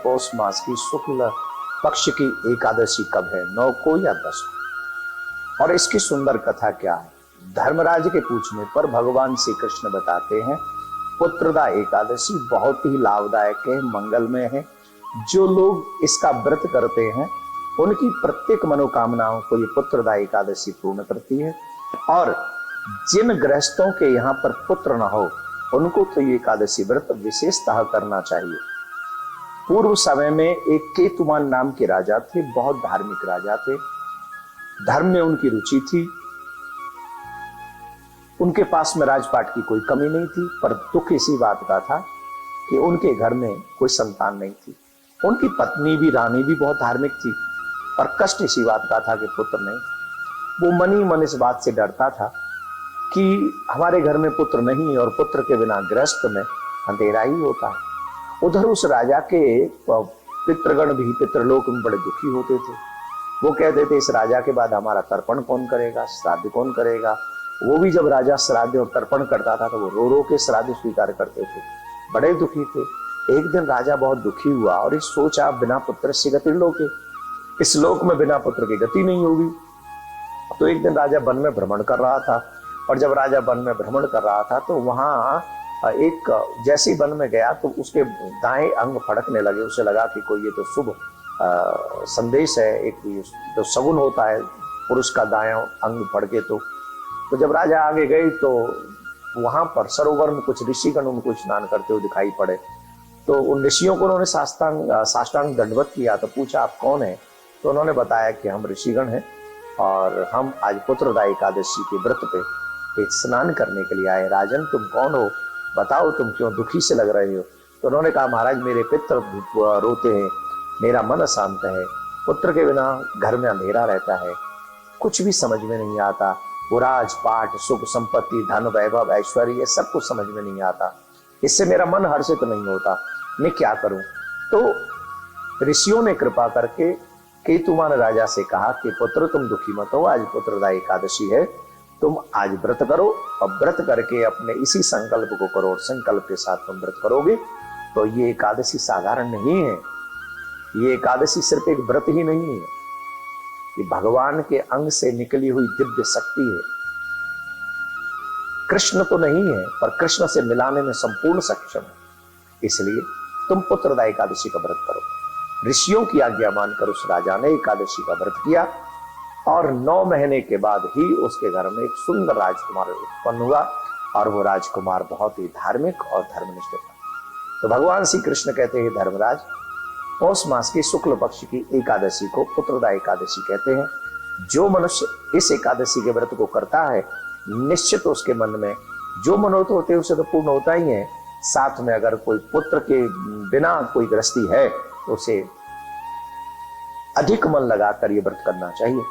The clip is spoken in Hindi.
पौष मास की शुक्ल पक्ष की एकादशी कब है, 9 को या 10 को। और इसकी सुंदर कथा क्या है? धर्मराज के पूछने पर भगवान श्री कृष्ण बताते हैं पुत्रदा एकादशी बहुत ही लाभदायक है, मंगलमय है। जो लोग इसका व्रत करते हैं उनकी प्रत्येक मनोकामनाओं को ये पुत्रदा एकादशी पूर्ण करती है। और जिन गृहस्थों के यहाँ पर पुत्र न हो उनको तो ये एकादशी व्रत विशेषतः करना चाहिए। पूर्व समय में एक केतुमान नाम के राजा थे, बहुत धार्मिक राजा थे, धर्म में उनकी रुचि थी, उनके पास में राजपाट की कोई कमी नहीं थी। पर दुख इसी बात का था कि उनके घर में कोई संतान नहीं थी। उनकी पत्नी भी, रानी भी बहुत धार्मिक थी, पर कष्ट इसी बात का था कि पुत्र नहीं था। वो मन ही मन इस बात से डरता था कि हमारे घर में पुत्र नहीं और पुत्र के बिना गृहस्थ में अंधेरा ही होता है। उधर उस राजा के पितृगण भी पितृलोक में बड़े दुखी होते थे। वो कहते थे इस राजा के बाद हमारा तर्पण कौन करेगा, श्राद्ध कौन करेगा। वो भी जब राजा श्राद्ध और तर्पण करता था तो वो रो रो के श्राद्ध स्वीकार करते थे, बड़े दुखी थे। एक दिन राजा बहुत दुखी हुआ और इस सोचा बिना पुत्र से गति लोके, इस लोक में बिना पुत्र की गति नहीं होगी। तो एक दिन राजा वन में भ्रमण कर रहा था और जब राजा वन में भ्रमण कर रहा था तो वहां एक जैसे वन में गया तो उसके दाएं अंग फड़कने लगे। उसे लगा कि कोई ये तो शुभ संदेश है, एक जो सगुन होता है पुरुष का दायां अंग फड़के। तो जब राजा आगे गए तो वहां पर सरोवर में कुछ ऋषिगण उनको स्नान करते हुए दिखाई पड़े। तो उन ऋषियों को उन्होंने साष्टांग दंडवत किया। तो पूछा आप कौन है? तो उन्होंने बताया कि हम ऋषिगण हैं और हम आज पुत्रदा एकादशी के व्रत पे स्नान करने के लिए आए। राजन तुम कौन हो, बताओ तुम क्यों दुखी से लग रहे हो? तो उन्होंने कहा महाराज मेरे पितृ रोते हैं, मेरा मन अशांत है, पुत्र के बिना घर में अंधेरा रहता है, कुछ भी समझ में नहीं आता। वो राजपाट, सुख संपत्ति, धन, वैभव, ऐश्वर्य ये सब कुछ समझ में नहीं आता, इससे मेरा मन हर्षित नहीं होता, मैं क्या करूं? तो ऋषियों ने कृपा करके केतुमान राजा से कहा कि पुत्र तुम दुखी मत हो, आज पुत्रदा एकादशी है, तुम आज व्रत करो और व्रत करके अपने इसी संकल्प को करो और संकल्प के साथ तुम व्रत करोगे तो ये एकादशी साधारण नहीं है। ये एकादशी सिर्फ एक व्रत ही नहीं है, ये भगवान के अंग से निकली हुई दिव्य शक्ति है। कृष्ण तो नहीं है पर कृष्ण से मिलाने में संपूर्ण सक्षम है। इसलिए तुम पुत्रदा एकादशी का व्रत करो। ऋषियों की आज्ञा मानकर उस राजा ने एकादशी का व्रत किया और 9 महीने के बाद ही उसके घर में एक सुंदर राजकुमार उत्पन्न हुआ और वो राजकुमार बहुत ही धार्मिक और धर्मनिष्ठ था। तो भगवान श्री कृष्ण कहते हैं धर्मराज, पौष मास की शुक्ल पक्ष की एकादशी को पुत्रदा एकादशी कहते हैं। जो मनुष्य इस एकादशी के व्रत को करता है निश्चित उसके मन में जो मनोरथ होते हैं उसे तो पूर्ण होता ही है। साथ में अगर कोई पुत्र के बिना कोई गृहस्थी है तो उसे अधिक मन लगाकर ये व्रत करना चाहिए।